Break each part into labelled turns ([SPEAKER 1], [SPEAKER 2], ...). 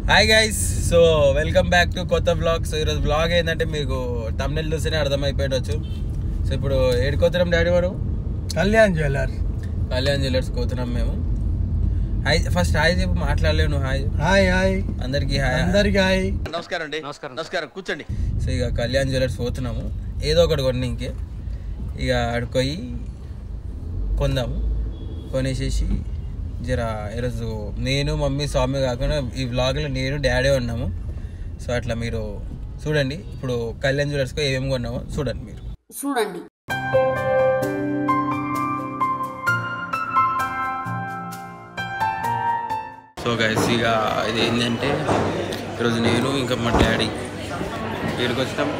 [SPEAKER 1] Hi guys, so welcome back to కొత్త blog. So ఈరోజు blog ఏంటంటే మీకు తమిళ చూస్తేనే అర్థమైపోయవచ్చు. సో ఇప్పుడు ఏడుకోతున్నాం డాడీ మనం
[SPEAKER 2] కళ్యాణ్ జ్యువెలర్స్
[SPEAKER 1] కోతున్నాం మేము. హాయ్ ఫస్ట్ హాయ్ చెప్పు, మాట్లాడలేవు నువ్వు. హాయ్
[SPEAKER 2] హాయ్
[SPEAKER 1] అందరికి
[SPEAKER 2] హాయ్.
[SPEAKER 3] నమస్కారం అండి. నమస్కారం కూర్చోండి.
[SPEAKER 1] సో ఇక కళ్యాణ్ జ్యువెలర్స్ పోతున్నాము, ఏదో ఒకటి కొన్ని ఇంకే ఇక అడుకోయి కొందాము. కొనేసేసి జరా ఈరోజు నేను మమ్మీ స్వామి కాకుండా ఈ వ్లాగ్లో నేను డాడీ ఉన్నాము. సో అట్లా మీరు చూడండి. ఇప్పుడు కళ్యాణ్ జ్యువెలర్స్లో ఏమేమి కొన్నామో చూడండి మీరు. సో గైస్, ఇక ఇది ఏంటంటే ఈరోజు నేను ఇంకా మా డాడీ ఇక్కడికి వచ్చినాం,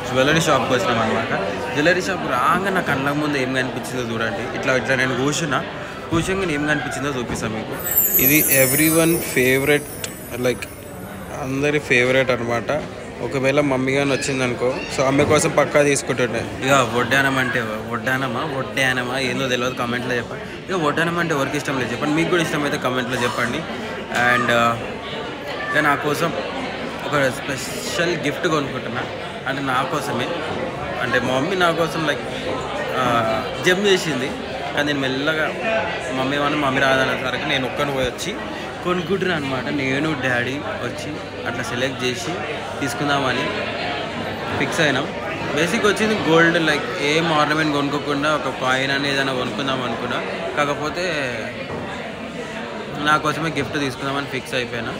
[SPEAKER 1] జ్యువెలరీ షాప్కి వచ్చినాం అనమాట. జ్యువెలరీ షాప్ రాగా నా కళ్ళ ముందు ఏం కనిపించిందో చూడండి. ఇట్లా నేను కూర్చున్నా ఏం కనిపించిందో చూపిస్తాను మీకు. ఇది ఎవ్రీవన్ ఫేవరెట్, లైక్ అందరి ఫేవరెట్ అనమాట. ఒకవేళ మమ్మీ కానీ వచ్చిందనుకో, సో ఆమె కోసం పక్కా తీసుకుంటుండే. ఇక వడ్డానం అంటే వడ్డానమా ఏందో తెలియదు, కమెంట్లో చెప్పండి. ఇక వడ్డానం అంటే ఎవరికి ఇష్టం లేదు చెప్పండి, మీకు కూడా ఇష్టమైతే కమెంట్లో చెప్పండి. అండ్ ఇక నా కోసం ఒక స్పెషల్ గిఫ్ట్ కొనుక్కుంటున్నా, అంటే నా కోసమే. అంటే మా మమ్మీ నా కోసం లైక్ జమ్ చేసింది, కానీ నేను మెల్లగా మమ్మీ రాదనేసరికి నేను ఒక్కని పోయి వచ్చి కొనుక్కుంటున్నాను అనమాట. నేను డాడీ వచ్చి అట్లా సెలెక్ట్ చేసి తీసుకుందామని ఫిక్స్ అయినాం. బేసిక్ వచ్చింది గోల్డ్, లైక్ ఏం ఆర్నమెంట్ కొనుక్కోకుండా ఒక కాయిన్ అని ఏదైనా కొనుక్కుందాం అనుకున్నా. కాకపోతే నా కోసమే గిఫ్ట్ తీసుకుందామని ఫిక్స్ అయిపోయినా.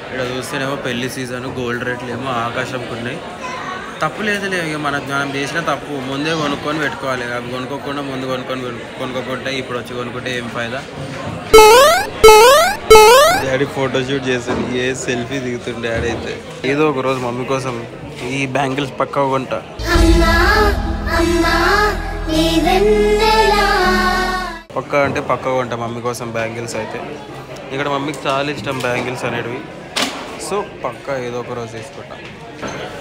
[SPEAKER 1] ఇక్కడ చూస్తేనేమో పెళ్లి సీజను, గోల్డ్ రేట్లు ఏమో ఆకాశంకు ఉన్నాయి. తప్పు లేదులే, ఇక మనం చేసిన తప్పు ముందే కొనుక్కొని పెట్టుకోవాలి. అవి కొనుక్కోకుండా ముందు కొనుక్కోకుంటే ఇప్పుడు వచ్చి కొనుక్కుంటే ఏం ఫాయిదా. డాడీ ఫోటోషూట్ చేశాడు, ఏ సెల్ఫీ దిగుతుంది డాడీ అయితే. ఏదో ఒక రోజు మమ్మీ కోసం ఈ బ్యాంగిల్స్ పక్కా కొంటా. పక్కా అంటే పక్కా కొంటా మమ్మీ కోసం బ్యాంగిల్స్ అయితే. ఇక్కడ మమ్మీకి చాలా ఇష్టం బ్యాంగిల్స్ అనేటివి, సో పక్కా ఏదో ఒక రోజు తీసుకుంటా.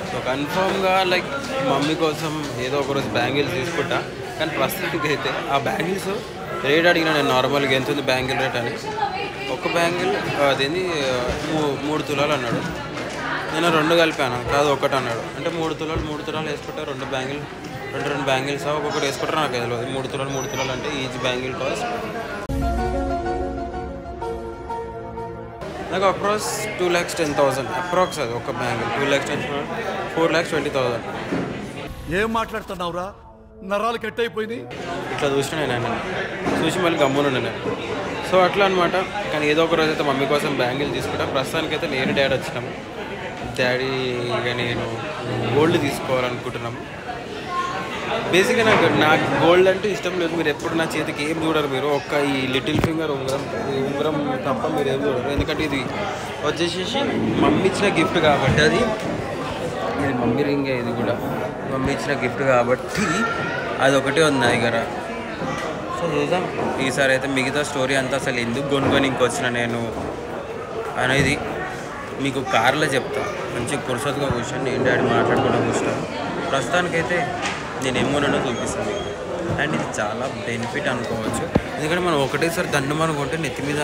[SPEAKER 1] సో కన్ఫామ్గా లైక్ మమ్మీ కోసం ఏదో ఒక రోజు బ్యాంగిల్స్ తీసుకుంటా. కానీ ప్రస్తుతానికి అయితే ఆ బ్యాంగిల్స్ రేట్ అడిగినా నేను నార్మల్గా ఎంత ఉంది బ్యాంగిల్ రేట్ అని. ఒక బ్యాంగిల్ అదేంది 3 తులాలు అన్నాడు, నేను 2 కలిపాను, కాదు ఒకటి అన్నాడు. అంటే 3 తులాలు వేసుకుంటే 2 బ్యాంగిల్స్ ఒక్కొక్కటి వేసుకుంటారు. నాకు తెలియదు 3 తులాలు అంటే ఈచ్ బ్యాంగిల్ కాస్ట్ నాకు అప్రాక్స్ 2,10,000 అప్రాక్స్. అది ఒక బ్యాంగిల్ 2,10,000, 4,20,000.
[SPEAKER 4] ఏం మాట్లాడుతున్నావురా, నరాలు కట్ అయిపోయింది.
[SPEAKER 1] ఇట్లా చూసిన నేను చూసి మళ్ళీ గమ్మున నేను. సో అట్లా అనమాట. కానీ ఏదో ఒక రోజు అయితే మమ్మీ కోసం బ్యాంగిల్ తీసుకుంటా. ప్రస్తుతానికైతే నేను డాడీ వచ్చినాము. డాడీ ఇక నేను గోల్డ్ తీసుకోవాలనుకుంటున్నాము. బేసిక్గా నాకు గోల్డ్ అంటే ఇష్టం లేదు. మీరు ఎప్పుడు నా చేతికి ఏం చూడరు, మీరు ఒక్క ఈ లిటిల్ ఫింగర్ ఉంగరం తప్ప మీరు ఏం చూడరు. ఎందుకంటే ఇది వచ్చేసేసి మమ్మీ ఇచ్చిన గిఫ్ట్ కాబట్టి, ఇది మమ్మీ రింగే. ఇది కూడా మమ్మీ ఇచ్చిన గిఫ్ట్ కాబట్టి అది ఒకటే ఉంది నా దగ్గర. సో చూద్దాం ఈసారి అయితే. మిగతా స్టోరీ అంతా అసలు ఎందుకు కొనుక్కొని ఇంకొచ్చిన నేను అనేది మీకు కార్లో చెప్తా. మంచి పురుషోత్తుగా కూర్చొని నేను డాడీ మాట్లాడుకుంటూ కూర్చున్నాను. ప్రస్తుతానికైతే నేను ఏమోనో చూపిస్తాను. అండ్ ఇది చాలా బెనిఫిట్ అనుకోవచ్చు, ఎందుకంటే మనం ఒకటేసారి దండం అనుకుంటే నెత్తి మీద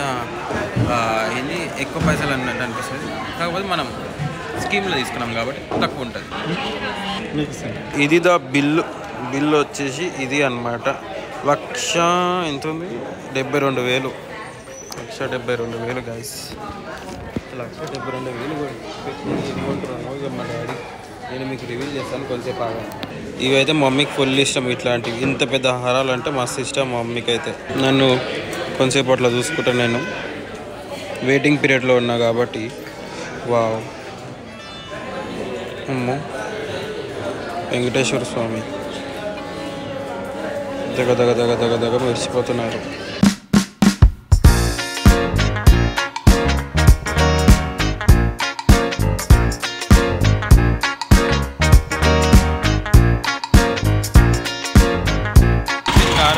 [SPEAKER 1] ఏంది ఎక్కువ పైసలు అన్నట్టు అనిపిస్తుంది. కాకపోతే మనం స్కీమ్లో తీసుకున్నాం కాబట్టి తక్కువ ఉంటుంది. ఇది బిల్లు వచ్చేసి ఇది అనమాట. ఎంత ఉంది? 72,000. 1,72,000 గైస్. 1,72,000 ఏమంటున్నాను ఇక మా డాడీ. నేను మీకు రివీల్ చేస్తాను కొంచెంసేపు ఆగా. ఇవైతే మమ్మీకి ఫుల్ ఇష్టం, ఇట్లాంటివి ఇంత పెద్ద హారాలు అంటే మస్తు ఇష్టం మమ్మీకి అయితే. నన్ను కొంచెంసేపు అట్లా చూసుకుంటా. నేను వెయిటింగ్ పీరియడ్లో ఉన్నా కాబట్టి. వావ్, అమ్మో వెంకటేశ్వర స్వామి దగ్గ మెరిసిపోతున్నారు.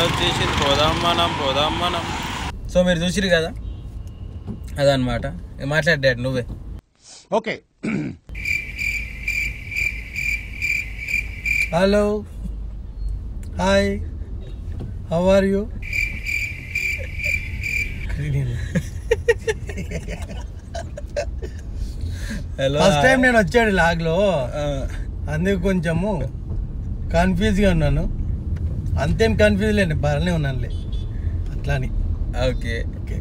[SPEAKER 1] వచ్చేసి పోదాం మనం. సో మీరు చూసిరు కదా, అదనమాట. మాట్లాడాడు నువ్వే.
[SPEAKER 4] Okay.
[SPEAKER 2] Hello, hi, how are you? First time నేను వచ్చాడు లాగ్లో, అందుకు కొంచెము కన్ఫ్యూజ్గా ఉన్నాను. అంతేం కన్ఫ్యూజ్ లేండి, బాగానే ఉన్నానులే అట్లాని.
[SPEAKER 1] Okay okay.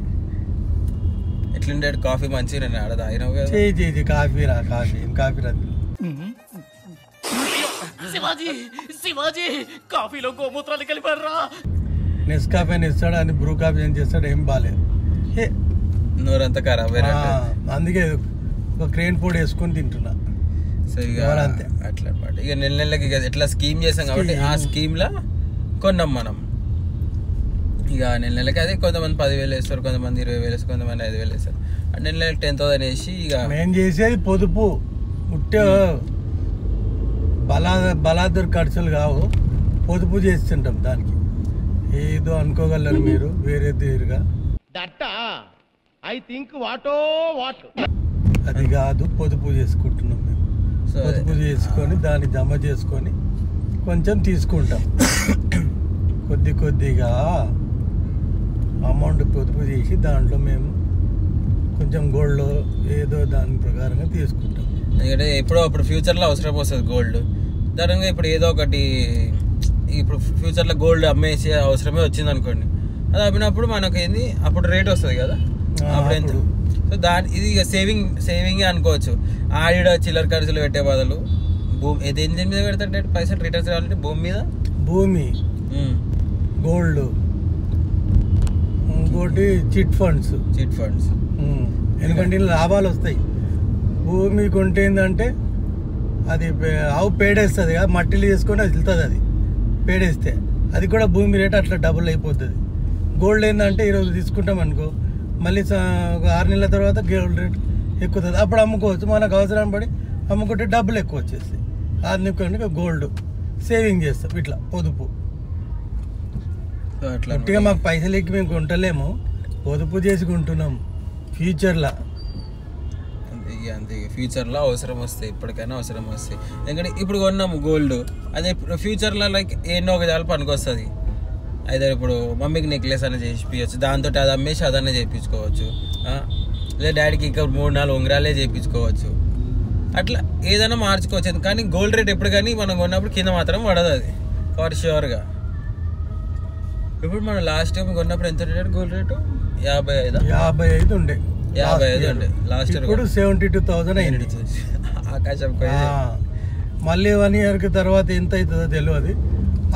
[SPEAKER 1] ఎట్లుండే కాఫీ మంచిగా ఆడ తాగినావు కదా?
[SPEAKER 2] చేయి కాఫీ ఏం కాఫీ రాదు.
[SPEAKER 3] శివాజీ కాఫీలో గోమూత్రాలు కలిపారా?
[SPEAKER 2] నెస్కాఫీ అని ఇస్తాడు, అని బ్రూ కాఫీ అని చేస్తాడు, ఏం బాగాలేదు.
[SPEAKER 1] నోరంతా ఖరాబ్
[SPEAKER 2] అందుకే ఒక క్రేన్ పొడి వేసుకొని తింటున్నా.
[SPEAKER 1] సో ఇక అట్లా అనమాట. ఇక నెలకి ఎట్లా స్కీమ్ చేసాం కాబట్టి ఆ స్కీమ్లో కొన్నాం మనం. ఇక నెలకి అదే కొంతమంది 10,000 వేస్తారు, కొంతమంది 20,000 వేస్తారు, కొంతమంది 5,000 వేస్తారు. నెలకి 10,000 వేసి ఇక
[SPEAKER 2] మేము చేసేది పొదుపు. ఉట్టే బలాదూర్ ఖర్చులు కావు, పొదుపు చేస్తుంటాం. దానికి ఏదో అనుకోగలరు మీరు వేరే తీరుగా. అది కాదు, పొదుపు చేసుకుంటున్నాం మేము. పొదుపు చేసుకొని దాన్ని జమ చేసుకొని కొంచెం తీసుకుంటాం. కొద్దిగా అమౌంట్ పొదుపు చేసి దాంట్లో మేము కొంచెం గోల్డ్ ఏదో దాని ప్రకారంగా తీసుకుంటాం.
[SPEAKER 1] ఎందుకంటే ఎప్పుడో అప్పుడు ఫ్యూచర్లో అవసరం వస్తుంది గోల్డ్. దానిగా ఇప్పుడు ఏదో ఒకటి ఇప్పుడు ఫ్యూచర్లో గోల్డ్ అమ్మేసి అవసరమే వచ్చింది అనుకోండి, అది అమ్మినప్పుడు మనకు ఏంది అప్పుడు రేట్ వస్తుంది కదా, అప్పుడు ఎంత. సో ఇది ఇక సేవింగ్ అనుకోవచ్చు. ఆడిడ చిల్లర ఖర్చులు పెట్టే బదులు దేని మీద పెడతాడు పైసలు రిటర్న్స్ కావాలంటే భూమి
[SPEAKER 2] గోల్డ్, ఇంకోటి చిట్ ఫండ్స్. ఎందుకంటే లాభాలు వస్తాయి. భూమి కొంటే ఏంటంటే అది ఆవు పేడేస్తుంది కదా, మట్టిలు చేసుకొని అది వెళ్తుంది. అది పేడేస్తే అది కూడా భూమి రేట్ అట్లా డబుల్ అయిపోతుంది. గోల్డ్ ఏంటంటే ఈరోజు తీసుకుంటాం అనుకో, మళ్ళీ ఒక 6 నెలల తర్వాత గోల్డ్ రేట్ ఎక్కుతుంది, అప్పుడు అమ్ముకోవచ్చు. మనకు అవసరం పడి అమ్ముకుంటే డబ్బులు ఎక్కువ వచ్చేస్తాయి. అందుకని గోల్డ్ సేవింగ్ చేస్తాం, ఇట్లా పొదుపు. గట్టిగా మాకు పైసలు ఎక్కి మేము కొంటలేము, పొదుపు చేసుకుంటున్నాం ఫ్యూచర్లో.
[SPEAKER 1] అంతే, ఫ్యూచర్లో అవసరం వస్తాయి, ఇప్పటికైనా అవసరం వస్తాయి. ఎందుకంటే ఇప్పుడు కొన్నాము గోల్డ్, అదే ఫ్యూచర్లో లైక్ ఎన్నో ఒక జాలు పనికొస్తుంది. అయితే ఇప్పుడు మమ్మీకి నెక్లెస్ అనేది చేయించవచ్చు, దాంతో అది అమ్మేసి అదన్నీ చేయించుకోవచ్చు. లేదా డాడీకి ఇంకా 3-4 ఉంగరాలే చేయించుకోవచ్చు. అట్లా ఏదైనా మార్చుకోవచ్చు. కానీ గోల్డ్ రేట్ ఎప్పుడు కానీ మనం కొన్నప్పుడు కింద మాత్రం పడదు, అది ఫర్ ష్యూర్గా. ఇప్పుడు మనం లాస్ట్ టైం కొన్నప్పుడు ఎంత రేట్ గోల్డ్ రేటు?
[SPEAKER 2] 55 ఉండే.
[SPEAKER 1] 55 ఉండే లాస్ట్ ఇయర్.
[SPEAKER 2] ఇప్పుడు 72,000 అయింది.
[SPEAKER 1] ఆకాశం.
[SPEAKER 2] మళ్ళీ 1 ఇయర్కి తర్వాత ఎంత అవుతుందో తెలియదు.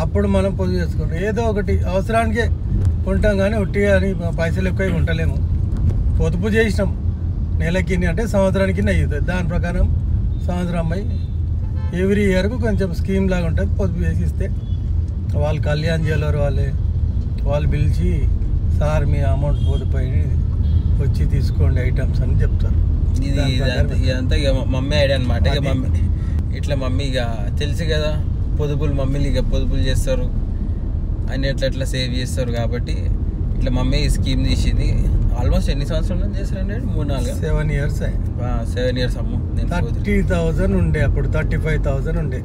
[SPEAKER 2] అప్పుడు మనం పొదుపు చేసుకుంటాం. ఏదో ఒకటి అవసరానికే కొంటాం, కానీ ఒట్టిగా అని పైసలు ఎక్కువ కొంటలేము. పొదుపు చేసినాం నెలకి అంటే సంవత్సరానికి అవుతుంది. దాని ప్రకారం సంవత్సరం అమ్మాయి ఎవ్రీ ఇయర్కు కొంచెం స్కీమ్ లాగా ఉంటుంది. పొదుపు చేసి ఇస్తే వాళ్ళు కళ్యాణ్ జ్యువెలర్ వాళ్ళు పిలిచి, సార్ మీ అమౌంట్ పొదుపైన వచ్చి తీసుకోండి ఐటమ్స్ అని చెప్తారు.
[SPEAKER 1] ఇదంతా ఇక మమ్మీ ఐడియా అనమాట. ఇక మమ్మీ ఇట్లా మమ్మీ ఇక తెలుసు కదా, మమ్మీలు ఇక పొదుపులు చేస్తారు అని ఎట్లా సేవ్ చేస్తారు. కాబట్టి ఇట్లా మమ్మీ ఈ స్కీమ్ తీసింది. ఆల్మోస్ట్ ఎన్ని సంవత్సరాలు చేస్తారండి?
[SPEAKER 2] 7 ఇయర్స్.
[SPEAKER 1] 7 ఇయర్స్ అమ్ము.
[SPEAKER 2] 30,000 ఉండే, అప్పుడు 35,000 ఉండే.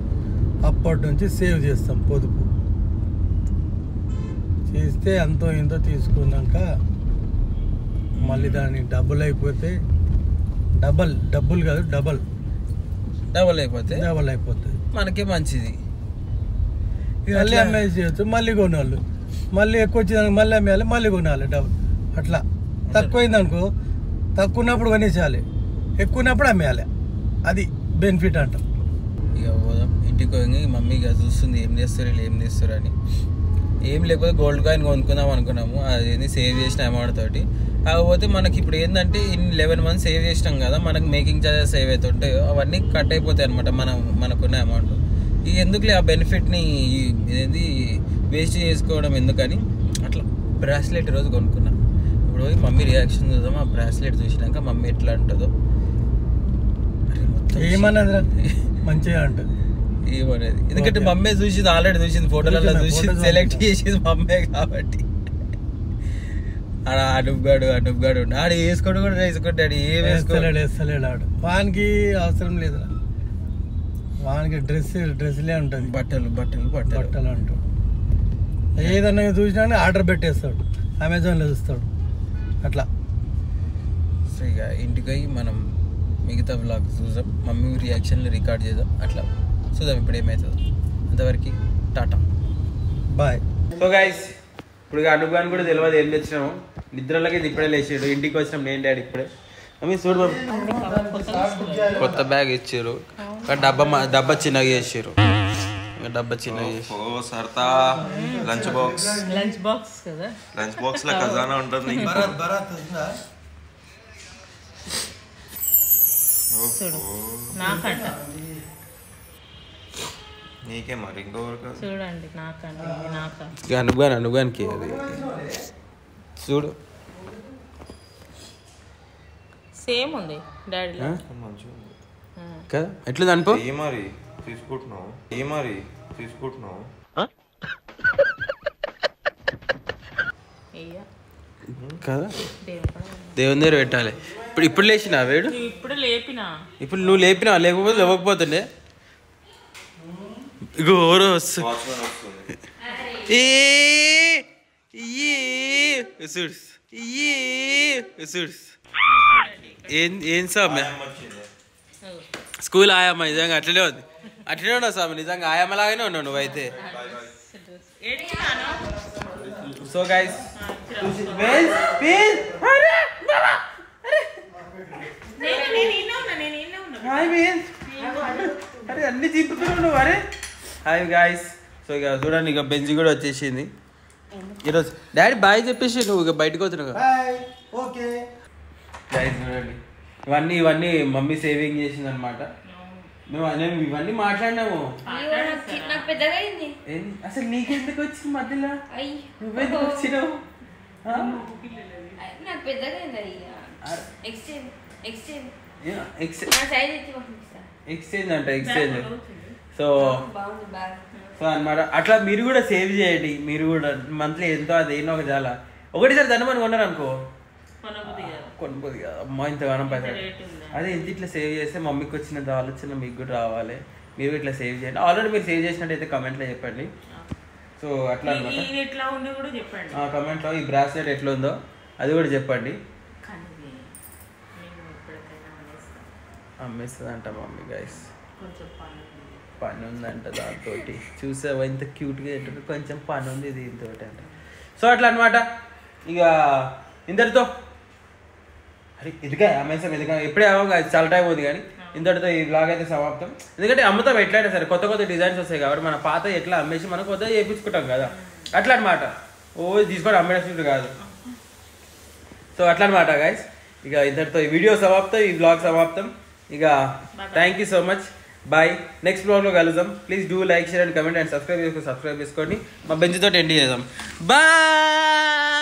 [SPEAKER 2] అప్పటి నుంచి సేవ్ చేస్తాం, పొదుపు చేస్తే అంతో ఇంతో తీసుకున్నాక మళ్ళీ దాన్ని డబుల్ అయిపోతే డబ్బులు కాదు డబల్ అయిపోతుంది
[SPEAKER 1] మనకే మంచిది.
[SPEAKER 2] మళ్ళీ అమ్మేసి చేయొచ్చు, మళ్ళీ కొనాలి, మళ్ళీ ఎక్కువ వచ్చేదానికి మళ్ళీ అమ్మేయాలి, మళ్ళీ కొనాలి డబుల్. అట్లా తక్కువైంది అనుకో, తక్కువ ఉన్నప్పుడు కొనేసేయాలి, ఎక్కువ ఉన్నప్పుడు అమ్మేయాలి. అది బెనిఫిట్ అంటాం.
[SPEAKER 1] ఇక పోదాం ఇంటికి పోయి. మమ్మీ ఇక చూస్తుంది ఏం చేస్తారు అని. ఏం లేకపోతే గోల్డ్ కాయిన్ కొనుక్కుందాం అనుకున్నాము. అది సేవ్ చేసిన అమౌంట్ తోటి. కాకపోతే మనకి ఇప్పుడు ఏంటంటే 11 months సేవ్ చేసినాం కదా, మనకు మేకింగ్ ఛార్జెస్ ఏవైతే ఉంటాయో అవన్నీ కట్ అయిపోతాయి అనమాట మనకున్న అమౌంట్. ఈ ఎందుకులే ఆ బెనిఫిట్ని ఏంది వేస్ట్ చేసుకోవడం ఎందుకని అట్లా బ్రాస్లెట్ రోజు కొనుక్కున్నా. ఇప్పుడు పోయి మమ్మీ రియాక్షన్ చూద్దాం. ఆ బ్రాస్లెట్ చూసినాక మమ్మీ ఎట్లా అంటుందో.
[SPEAKER 2] ఏమన్నది మంచిగా అంటుంది
[SPEAKER 1] ఏమనేది. ఎందుకంటే మమ్మీ చూసింది, ఆల్రెడీ చూసింది, ఫోటోలలో చూసింది, సెలెక్ట్ చేసింది మమ్మీ కాబట్టి. అడుగుగాడు ఆడు వేసుకోడు కూడా వేసుకుంటాడు. ఏం
[SPEAKER 2] వేస్తలేడు ఆడు. వానికి అవసరం లేదు, వానికి డ్రెస్లే ఉంటుంది, బట్టలు అంటాడు. ఏదన్నా చూసినా ఆర్డర్ పెట్టేస్తాడు, అమెజాన్లో చూస్తాడు. అట్లా.
[SPEAKER 1] సో ఇక ఇంటికి పోయి మనం మిగతా వ్లాగ్ చూద్దాం, మమ్మీ రియాక్షన్లు రికార్డ్ చేద్దాం, అట్లా చూద్దాం ఇప్పుడు ఏమవుతుందో. అంతవరకు టాటా
[SPEAKER 2] బాయ్.
[SPEAKER 1] సో గైస్ ఇప్పుడు అనుభవాన్ని కూడా తెలియదు ఏం తెచ్చినాము, నిద్రలోకి ఇప్పుడే లేచాడు. ఇంటికి వచ్చినాం నేను డాడీ ఇప్పుడే. మమ్మీ చూడు కొత్త బ్యాగ్ ఇచ్చారు, డబ్బా చిన్నగా చేసారు, డబ్బా చిన్నగా చేసి
[SPEAKER 5] సర్తా లంచ్ బాక్స్
[SPEAKER 6] కదా,
[SPEAKER 5] లంచ్ బాక్స్ లో ఖజానా ఉంటుంది.
[SPEAKER 6] నాకంట
[SPEAKER 5] నీకే మరి ఇంకొకరు
[SPEAKER 6] చూడండి, నాకంట నాక
[SPEAKER 1] అనుగానికి అది చూడు
[SPEAKER 6] సేమ్ ఉంది డాడీలో.
[SPEAKER 5] మంచిగా ఉంది
[SPEAKER 1] కదా, ఎట్లా అనుకో.
[SPEAKER 5] ఏ మరి తీసుకుంటున్నావు, ఏ మరి తీసుకుంటున్నావు.
[SPEAKER 1] కదా దేవుని దగ్గర పెట్టాలి. ఇప్పుడు లేచినా వేడు,
[SPEAKER 6] ఇప్పుడు లేపినా,
[SPEAKER 1] ఇప్పుడు నువ్వు లేపినా, లేకపోతే లేవకపోతుండే. ఇగో ఎవరో వస్తుంది.
[SPEAKER 5] వాచ్మెన్ వస్తుంది.
[SPEAKER 1] ఏం సామె స్కూల్ ఆయమ్మ నిజంగా అట్లనే ఉంది, అట్లనే ఉన్నావు స్వామి, నిజంగా ఆయమ్మలాగానే ఉన్నావు నువ్వైతే. సో గైస్ అరే అన్ని చింపుతున్నావు నువ్వు. అరే హాయ్ గాయస్. సో ఇక చూడండి, ఇక బెంచ్ కూడా వచ్చేసింది ఈరోజు. డాడీ బాయ్ చెప్పేసి నువ్వు ఇక బయటకు వస్తున్నావు.
[SPEAKER 2] ఓకే
[SPEAKER 1] గైస్ చూడండి, ఇవన్నీ మమ్మీ సేవింగ్ చేసింది అనమాట. నేను ఇవన్నీ మాట్లాడినాము. అసలు నీకెందుకు వచ్చింది మధ్యలో, నువ్వెందుకు వచ్చినావు? ఎక్స్చేంజ్ అంట, ఎక్స్చేంజ్. సో అనమాట అట్లా మీరు కూడా సేవ్ చేయండి. మీరు కూడా మంత్లీ ఎంతో అది ఏనో ఒక చాలా ఒకటిసారి దండమని కొన్నారు అనుకో, కొనుక్కోదు కదా అమ్మ ఇంతగానం పైసలు. అదే ఎంత ఇట్లా సేవ్ చేస్తే మమ్మీకి వచ్చినంత ఆలోచన మీకు కూడా రావాలి. మీరు ఇట్లా సేవ్ చేయండి. ఆల్రెడీ మీరు సేవ్ చేసినట్టయితే కమెంట్లో చెప్పండి. సో అట్లా అనమాట, కమెంట్లో ఈ బ్రాస్లెట్ ఎట్లా ఉందో అది కూడా చెప్పండి. అమ్మేస్తుంది అంట మమ్మీ. గైస్ పని ఉందంట దాంతో, చూసావా ఇంత క్యూట్గా ఏంటంటే కొంచెం పని ఉంది దీంతో అంట. సో అట్లా అనమాట. ఇక ఇంతటితో అరే ఎదుగా అమ్మేసాం, ఎదుగా ఎప్పుడే అవ్వ చాలా టైం అవుతుంది. కానీ ఇంతటితో ఈ బ్లాగ్ అయితే సమాప్తం. ఎందుకంటే అమ్ముతాం ఎట్లయినా సరే, కొత్త కొత్త డిజైన్స్ వస్తాయి కాబట్టి మన పాత ఎట్లా అమ్మేసి మనం కొత్తగా చేయించుకుంటాం కదా, అట్లా అనమాట. తీసుకోవడం అమ్మేసినట్టు కాదు. సో అట్లా అనమాట గైస్. ఇక ఇంతటితో ఈ వీడియో సమాప్తం, ఈ బ్లాగ్ సమాప్తం. ఇక thank you so much, bye. Next బ్లాగ్లో కలుద్దాం. Please do like, share and comment and subscribe చేసుకోండి. మా బెంచ్ తోటి ఎండ్ చేద్దాం. బాయ్.